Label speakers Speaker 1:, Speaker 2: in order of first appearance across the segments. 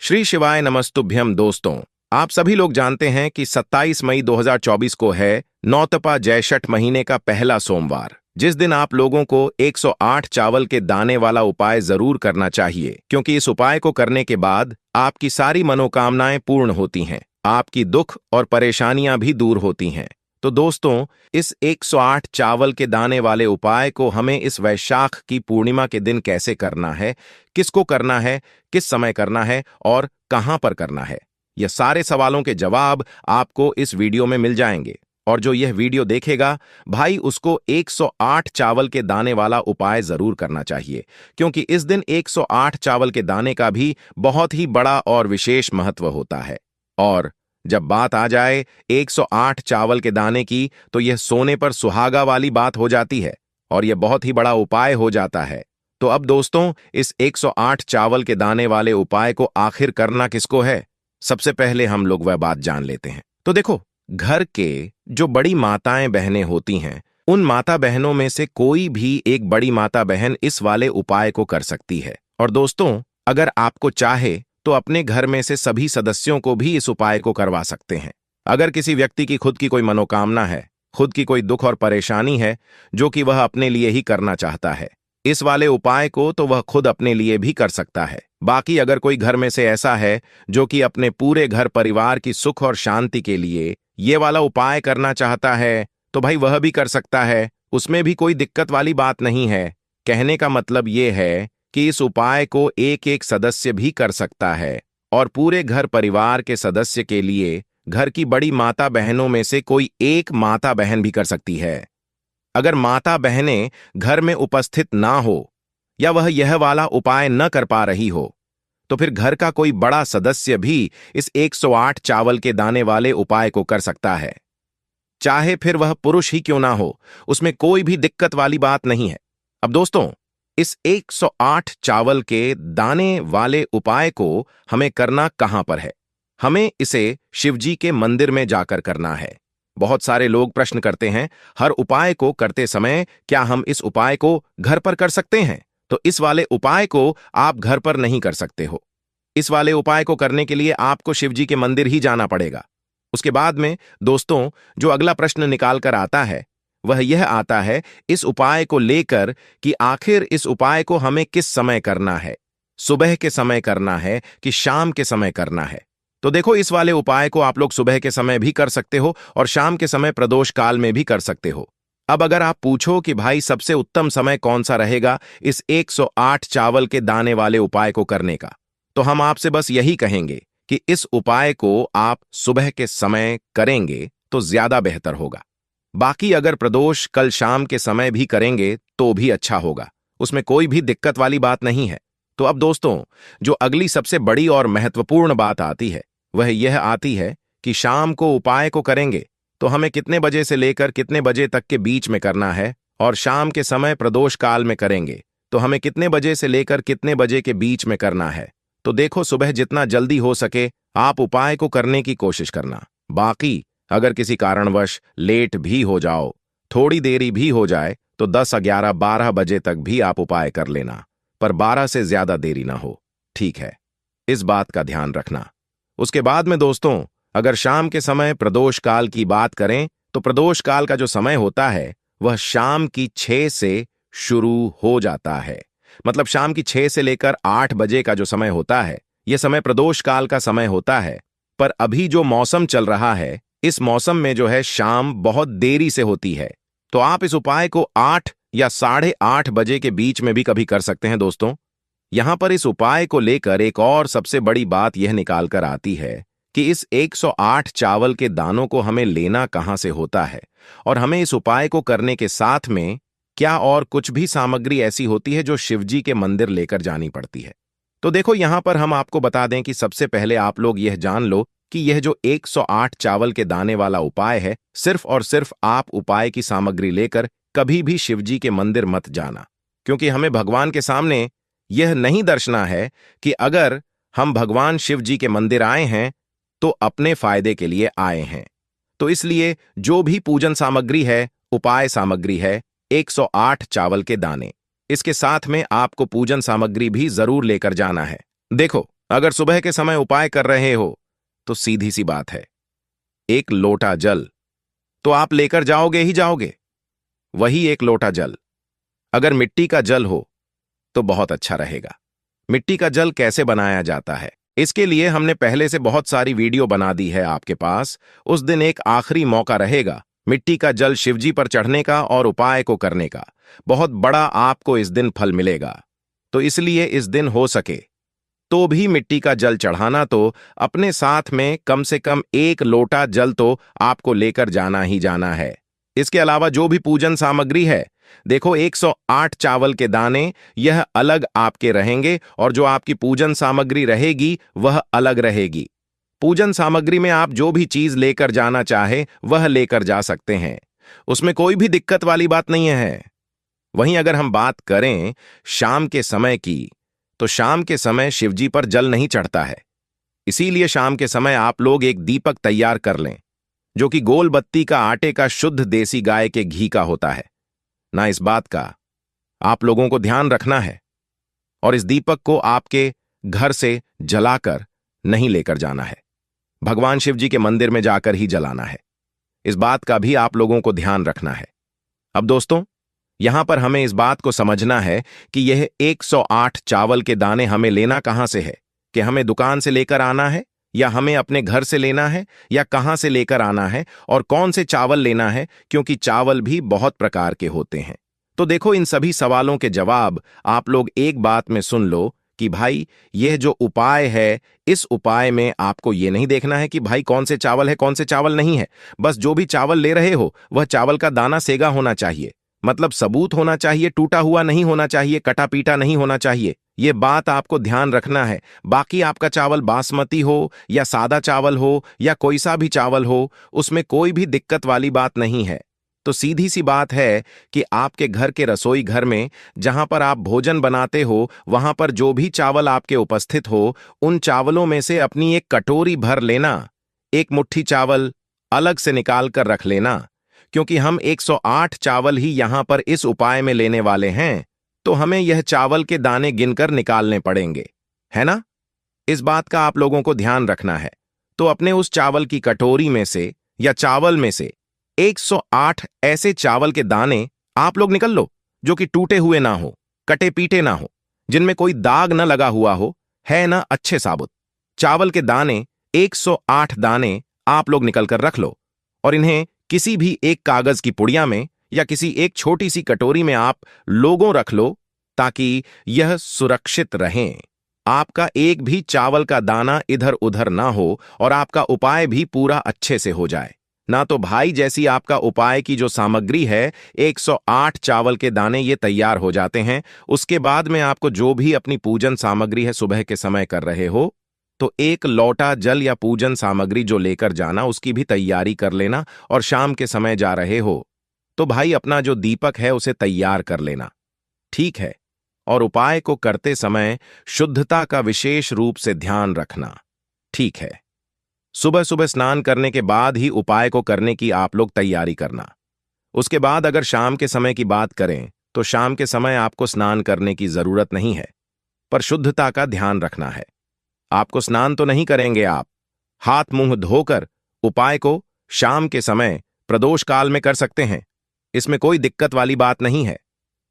Speaker 1: श्री शिवाय नमस्तुभ्यम दोस्तों। आप सभी लोग जानते हैं कि 27 मई 2024 को है नौतपा जैशठ महीने का पहला सोमवार, जिस दिन आप लोगों को 108 चावल के दाने वाला उपाय जरूर करना चाहिए, क्योंकि इस उपाय को करने के बाद आपकी सारी मनोकामनाएं पूर्ण होती हैं, आपकी दुख और परेशानियां भी दूर होती हैं। तो दोस्तों, इस 108 चावल के दाने वाले उपाय को हमें इस वैशाख की पूर्णिमा के दिन कैसे करना है, किसको करना है, किस समय करना है और कहां पर करना है, यह सारे सवालों के जवाब आपको इस वीडियो में मिल जाएंगे। और जो यह वीडियो देखेगा भाई, उसको 108 चावल के दाने वाला उपाय जरूर करना चाहिए, क्योंकि इस दिन 108 चावल के दाने का भी बहुत ही बड़ा और विशेष महत्व होता है। और जब बात आ जाए 108 चावल के दाने की, तो यह सोने पर सुहागा वाली बात हो जाती है और यह बहुत ही बड़ा उपाय हो जाता है। तो अब दोस्तों, इस 108 चावल के दाने वाले उपाय को आखिर करना किसको है, सबसे पहले हम लोग वह बात जान लेते हैं। तो देखो, घर के जो बड़ी माताएं बहनें होती हैं, उन माता बहनों में से कोई भी एक बड़ी माता बहन इस वाले उपाय को कर सकती है। और दोस्तों, अगर आपको चाहे तो अपने घर में से सभी सदस्यों को भी इस उपाय को करवा सकते हैं। अगर किसी व्यक्ति की खुद की कोई मनोकामना है, खुद की कोई दुख और परेशानी है जो कि वह अपने लिए ही करना चाहता है, इस वाले उपाय को तो वह खुद अपने लिए भी कर सकता है। बाकी अगर कोई घर में से ऐसा है जो कि अपने पूरे घर परिवार की सुख और शांति के लिए ये वाला उपाय करना चाहता है, तो भाई वह भी कर सकता है, उसमें भी कोई दिक्कत वाली बात नहीं है। कहने का मतलब ये है कि इस उपाय को एक एक सदस्य भी कर सकता है और पूरे घर परिवार के सदस्य के लिए घर की बड़ी माता बहनों में से कोई एक माता बहन भी कर सकती है। अगर माता बहनें घर में उपस्थित ना हो या वह यह वाला उपाय न कर पा रही हो, तो फिर घर का कोई बड़ा सदस्य भी इस 108 चावल के दाने वाले उपाय को कर सकता है। चाहे फिर वह पुरुष ही क्यों ना हो, उसमें कोई भी दिक्कत वाली बात नहीं है। अब दोस्तों, इस 108 चावल के दाने वाले उपाय को हमें करना कहां पर है? हमें इसे शिवजी के मंदिर में जाकर करना है। बहुत सारे लोग प्रश्न करते हैं, हर उपाय को करते समय क्या हम इस उपाय को घर पर कर सकते हैं? तो इस वाले उपाय को आप घर पर नहीं कर सकते हो। इस वाले उपाय को करने के लिए आपको शिवजी के मंदिर ही जाना पड़ेगा। उसके बाद में दोस्तों, जो अगला प्रश्न निकाल कर आता है वह यह आता है इस उपाय को लेकर कि आखिर इस उपाय को हमें किस समय करना है, सुबह के समय करना है कि शाम के समय करना है। तो देखो, इस वाले उपाय को आप लोग सुबह के समय भी कर सकते हो और शाम के समय प्रदोष काल में भी कर सकते हो। अब अगर आप पूछो कि भाई सबसे उत्तम समय कौन सा रहेगा इस 108 चावल के दाने वाले उपाय को करने का, तो हम आपसे बस यही कहेंगे कि इस उपाय को आप सुबह के समय करेंगे तो ज्यादा बेहतर होगा। बाकी अगर प्रदोष कल शाम के समय भी करेंगे तो भी अच्छा होगा, उसमें कोई भी दिक्कत वाली बात नहीं है। तो अब दोस्तों, जो अगली सबसे बड़ी और महत्वपूर्ण बात आती है वह यह आती है कि शाम को उपाय को करेंगे तो हमें कितने बजे से लेकर कितने बजे तक के बीच में करना है, और शाम के समय प्रदोष काल में करेंगे तो हमें कितने बजे से लेकर कितने बजे के बीच में करना है। तो देखो, सुबह जितना जल्दी हो सके आप उपाय को करने की कोशिश करना। बाकी अगर किसी कारणवश लेट भी हो जाओ, थोड़ी देरी भी हो जाए, तो 10, 11, 12 बजे तक भी आप उपाय कर लेना, पर 12 से ज्यादा देरी ना हो, ठीक है? इस बात का ध्यान रखना। उसके बाद में दोस्तों, अगर शाम के समय प्रदोष काल की बात करें तो प्रदोष काल का जो समय होता है वह शाम की 6 से शुरू हो जाता है। मतलब शाम की 6 से लेकर 8 बजे का जो समय होता है, यह समय प्रदोष काल का समय होता है। पर अभी जो मौसम चल रहा है, इस मौसम में जो है शाम बहुत देरी से होती है, तो आप इस उपाय को 8 या 8:30 बजे के बीच में भी कभी कर सकते हैं। दोस्तों, यहां पर इस उपाय को लेकर एक और सबसे बड़ी बात यह निकाल कर आती है कि इस 108 चावल के दानों को हमें लेना कहां से होता है, और हमें इस उपाय को करने के साथ में क्या और कुछ भी सामग्री ऐसी होती है जो शिवजी के मंदिर लेकर जानी पड़ती है। तो देखो, यहां पर हम आपको बता दें कि सबसे पहले आप लोग यह जान लो कि यह जो 108 चावल के दाने वाला उपाय है, सिर्फ और सिर्फ आप उपाय की सामग्री लेकर कभी भी शिवजी के मंदिर मत जाना, क्योंकि हमें भगवान के सामने यह नहीं दर्शना है कि अगर हम भगवान शिव जी के मंदिर आए हैं तो अपने फायदे के लिए आए हैं। तो इसलिए जो भी पूजन सामग्री है, उपाय सामग्री है, 108 चावल के दाने, इसके साथ में आपको पूजन सामग्री भी जरूर लेकर जाना है। देखो, अगर सुबह के समय उपाय कर रहे हो तो सीधी सी बात है, एक लोटा जल तो आप लेकर जाओगे ही जाओगे। वही एक लोटा जल अगर मिट्टी का जल हो तो बहुत अच्छा रहेगा। मिट्टी का जल कैसे बनाया जाता है, इसके लिए हमने पहले से बहुत सारी वीडियो बना दी है आपके पास। उस दिन एक आखिरी मौका रहेगा मिट्टी का जल शिवजी पर चढ़ने का और उपाय को करने का। बहुत बड़ा आपको इस दिन फल मिलेगा। तो इसलिए इस दिन हो सके तो भी मिट्टी का जल चढ़ाना, तो अपने साथ में कम से कम एक लोटा जल तो आपको लेकर जाना ही जाना है। इसके अलावा जो भी पूजन सामग्री है, देखो 108 चावल के दाने यह अलग आपके रहेंगे और जो आपकी पूजन सामग्री रहेगी वह अलग रहेगी। पूजन सामग्री में आप जो भी चीज लेकर जाना चाहे वह लेकर जा सकते हैं, उसमें कोई भी दिक्कत वाली बात नहीं है। वहीं अगर हम बात करें शाम के समय की, तो शाम के समय शिवजी पर जल नहीं चढ़ता है। इसीलिए शाम के समय आप लोग एक दीपक तैयार कर लें, जो कि गोल बत्ती का आटे का शुद्ध देसी गाय के घी का होता है ना। इस बात का आप लोगों को ध्यान रखना है और इस दीपक को आपके घर से जलाकर नहीं लेकर जाना है, भगवान शिव जी के मंदिर में जाकर ही जलाना है। इस बात का भी आप लोगों को ध्यान रखना है। अब दोस्तों, यहां पर हमें इस बात को समझना है कि यह 108 चावल के दाने हमें लेना कहां से है, कि हमें दुकान से लेकर आना है या हमें अपने घर से लेना है या कहां से लेकर आना है और कौन से चावल लेना है, क्योंकि चावल भी बहुत प्रकार के होते हैं। तो देखो, इन सभी सवालों के जवाब आप लोग एक बात में सुन लो कि भाई यह जो उपाय है, इस उपाय में आपको यह नहीं देखना है कि भाई कौन से चावल है कौन से चावल नहीं है। बस जो भी चावल ले रहे हो वह चावल का दाना सेगा होना चाहिए, मतलब सबूत होना चाहिए, टूटा हुआ नहीं होना चाहिए, कटा पीटा नहीं होना चाहिए। ये बात आपको ध्यान रखना है। बाकी आपका चावल बासमती हो या सादा चावल हो या कोई सा भी चावल हो, उसमें कोई भी दिक्कत वाली बात नहीं है। तो सीधी सी बात है कि आपके घर के रसोई घर में जहां पर आप भोजन बनाते हो, वहां पर जो भी चावल आपके उपस्थित हो, उन चावलों में से अपनी एक कटोरी भर लेना। एक मुट्ठी चावल अलग से निकाल कर रख लेना, क्योंकि हम 108 चावल ही यहां पर इस उपाय में लेने वाले हैं, तो हमें यह चावल के दाने गिनकर निकालने पड़ेंगे, है ना। इस बात का आप लोगों को ध्यान रखना है। तो अपने उस चावल की कटोरी में से या चावल में से 108 ऐसे चावल के दाने आप लोग निकल लो, जो कि टूटे हुए ना हो, कटे पीटे ना हो, जिनमें कोई दाग ना लगा हुआ हो, है ना, अच्छे साबुत चावल के दाने 108 दाने आप लोग निकल कर रख लो और इन्हें किसी भी एक कागज की पुड़िया में या किसी एक छोटी सी कटोरी में आप लोगों रख लो, ताकि यह सुरक्षित रहें। आपका एक भी चावल का दाना इधर उधर ना हो और आपका उपाय भी पूरा अच्छे से हो जाए ना। तो भाई जैसी आपका उपाय की जो सामग्री है, 108 चावल के दाने ये तैयार हो जाते हैं, उसके बाद में आपको जो भी अपनी पूजन सामग्री है सुबह के समय कर रहे हो, तो एक लोटा जल या पूजन सामग्री जो लेकर जाना, उसकी भी तैयारी कर लेना। और शाम के समय जा रहे हो तो भाई अपना जो दीपक है उसे तैयार कर लेना, ठीक है। और उपाय को करते समय शुद्धता का विशेष रूप से ध्यान रखना, ठीक है। सुबह सुबह स्नान करने के बाद ही उपाय को करने की आप लोग तैयारी करना। उसके बाद अगर शाम के समय की बात करें तो शाम के समय आपको स्नान करने की जरूरत नहीं है, पर शुद्धता का ध्यान रखना है। आपको स्नान तो नहीं करेंगे, आप हाथ मुंह धोकर उपाय को शाम के समय प्रदोष काल में कर सकते हैं, इसमें कोई दिक्कत वाली बात नहीं है।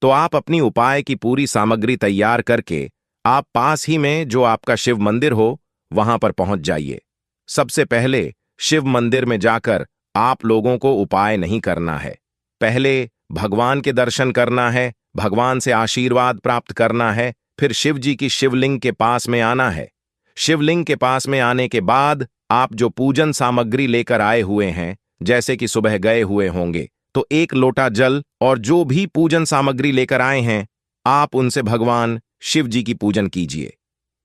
Speaker 1: तो आप अपनी उपाय की पूरी सामग्री तैयार करके आप पास ही में जो आपका शिव मंदिर हो वहां पर पहुंच जाइए। सबसे पहले शिव मंदिर में जाकर आप लोगों को उपाय नहीं करना है, पहले भगवान के दर्शन करना है, भगवान से आशीर्वाद प्राप्त करना है, फिर शिव जी की शिवलिंग के पास में आना है। शिवलिंग के पास में आने के बाद आप जो पूजन सामग्री लेकर आए हुए हैं, जैसे कि सुबह गए हुए होंगे, तो एक लोटा जल और जो भी पूजन सामग्री लेकर आए हैं, आप उनसे भगवान शिव जी की पूजन कीजिए।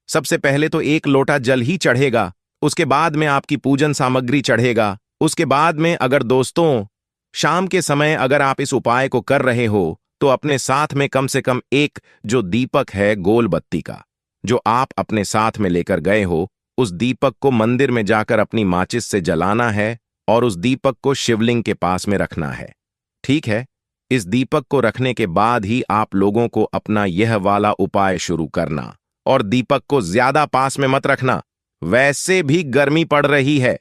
Speaker 1: सबसे पहले तो एक लोटा जल ही चढ़ेगा, उसके बाद में आपकी पूजन सामग्री चढ़ेगा। उसके बाद में अगर दोस्तों शाम के समय अगर आप इस उपाय को कर रहे हो, तो अपने साथ में कम से कम एक जो दीपक है गोल बत्ती का, जो आप अपने साथ में लेकर गए हो, उस दीपक को मंदिर में जाकर अपनी माचिस से जलाना है और उस दीपक को शिवलिंग के पास में रखना है, ठीक है। इस दीपक को रखने के बाद ही आप लोगों को अपना यह वाला उपाय शुरू करना। और दीपक को ज्यादा पास में मत रखना। वैसे भी गर्मी पड़ रही है,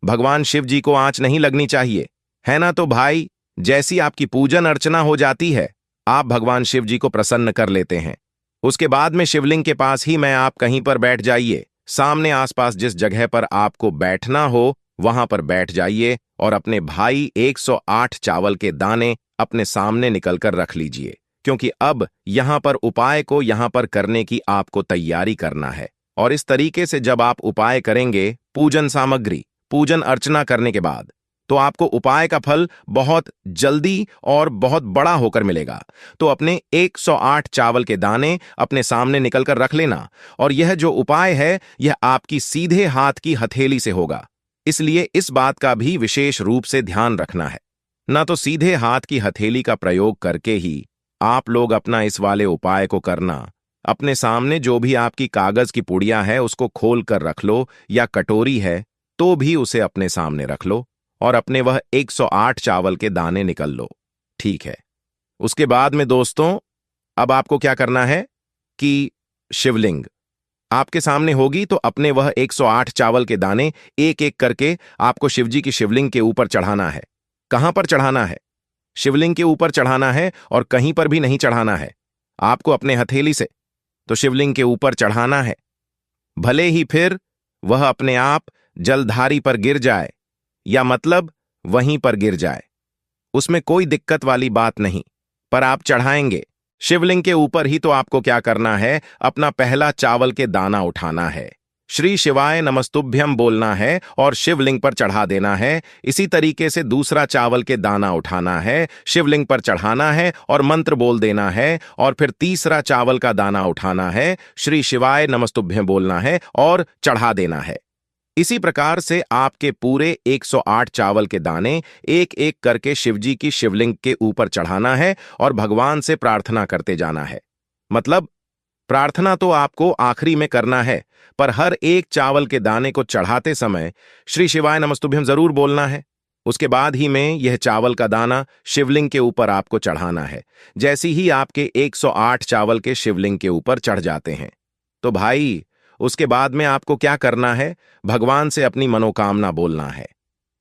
Speaker 1: भगवान शिव जी को आंच नहीं लगनी चाहिए, है ना? तो भाई, जैसी आपकी पूजन अर्चना हो जाती है, आप भगवान शिव जी को प्रसन्न कर लेते हैं। उसके बाद में शिवलिंग के पास ही मैं आप कहीं पर बैठ जाइए। सामने आसपास जिस जगह पर आपको बैठना हो वहां पर बैठ जाइए और अपने भाई 108 चावल के दाने अपने सामने निकलकर रख लीजिए, क्योंकि अब यहां पर उपाय को यहां पर करने की आपको तैयारी करना है। और इस तरीके से जब आप उपाय करेंगे, पूजन सामग्री, पूजन अर्चना करने के बाद, तो आपको उपाय का फल बहुत जल्दी और बहुत बड़ा होकर मिलेगा। तो अपने 108 चावल के दाने अपने सामने निकलकर रख लेना। और यह जो उपाय है, यह आपकी सीधे हाथ की हथेली से होगा, इसलिए इस बात का भी विशेष रूप से ध्यान रखना है। ना तो सीधे हाथ की हथेली का प्रयोग करके ही आप लोग अपना इस वाले उपाय को करना। अपने सामने जो भी आपकी कागज की पुड़िया है उसको खोल कर रख लो, या कटोरी है तो भी उसे अपने सामने रख लो और अपने वह 108 चावल के दाने निकल लो। ठीक है। उसके बाद में दोस्तों, अब आपको क्या करना है कि शिवलिंग आपके सामने होगी, तो अपने वह 108 चावल के दाने एक एक करके आपको शिवजी की शिवलिंग के ऊपर चढ़ाना है। कहां पर चढ़ाना है? शिवलिंग के ऊपर चढ़ाना है, और कहीं पर भी नहीं चढ़ाना है। आपको अपने हथेली से तो शिवलिंग के ऊपर चढ़ाना है। भले ही फिर वह अपने आप जलधारी पर गिर जाए, या मतलब वहीं पर गिर जाए, उसमें कोई दिक्कत वाली बात नहीं, पर आप चढ़ाएंगे शिवलिंग के ऊपर ही। तो आपको क्या करना है? अपना पहला चावल के दाना उठाना है, श्री शिवाय नमस्तुभ्यम बोलना है और शिवलिंग पर चढ़ा देना है। इसी तरीके से दूसरा चावल के दाना उठाना है, शिवलिंग पर चढ़ाना है और मंत्र बोल देना है। और फिर तीसरा चावल का दाना उठाना है, श्री शिवाय नमस्तुभ्यम बोलना है और चढ़ा देना है। इसी प्रकार से आपके पूरे 108 चावल के दाने एक एक करके शिवजी की शिवलिंग के ऊपर चढ़ाना है और भगवान से प्रार्थना करते जाना है। मतलब प्रार्थना तो आपको आखिरी में करना है, पर हर एक चावल के दाने को चढ़ाते समय श्री शिवाय नमस्तुभ्यम जरूर बोलना है। उसके बाद ही में यह चावल का दाना शिवलिंग के ऊपर आपको चढ़ाना है। जैसे ही आपके 108 चावल के शिवलिंग के ऊपर चढ़ जाते हैं, तो भाई उसके बाद में आपको क्या करना है? भगवान से अपनी मनोकामना बोलना है।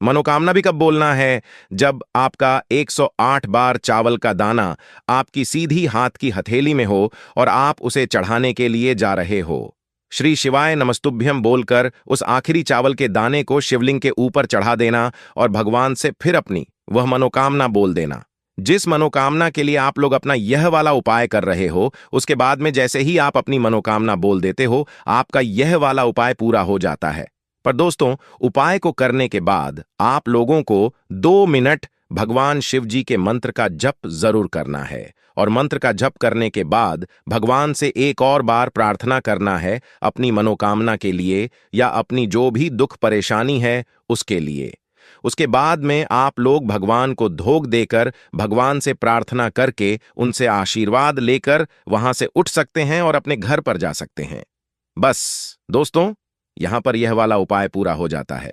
Speaker 1: मनोकामना भी कब बोलना है? जब आपका 108 बार चावल का दाना आपकी सीधी हाथ की हथेली में हो और आप उसे चढ़ाने के लिए जा रहे हो। श्री शिवाय नमस्तुभ्यम बोलकर उस आखिरी चावल के दाने को शिवलिंग के ऊपर चढ़ा देना और भगवान से फिर अपनी वह मनोकामना बोल देना। जिस मनोकामना के लिए आप लोग अपना यह वाला उपाय कर रहे हो, उसके बाद में जैसे ही आप अपनी मनोकामना बोल देते हो, आपका यह वाला उपाय पूरा हो जाता है। पर दोस्तों, उपाय को करने के बाद आप लोगों को 2 मिनट भगवान शिव जी के मंत्र का जप जरूर करना है। और मंत्र का जप करने के बाद भगवान से एक और बार प्रार्थना करना है अपनी मनोकामना के लिए, या अपनी जो भी दुख परेशानी है उसके लिए। उसके बाद में आप लोग भगवान को धोख देकर भगवान से प्रार्थना करके उनसे आशीर्वाद लेकर वहां से उठ सकते हैं और अपने घर पर जा सकते हैं। बस दोस्तों, यहां पर यह वाला उपाय पूरा हो जाता है।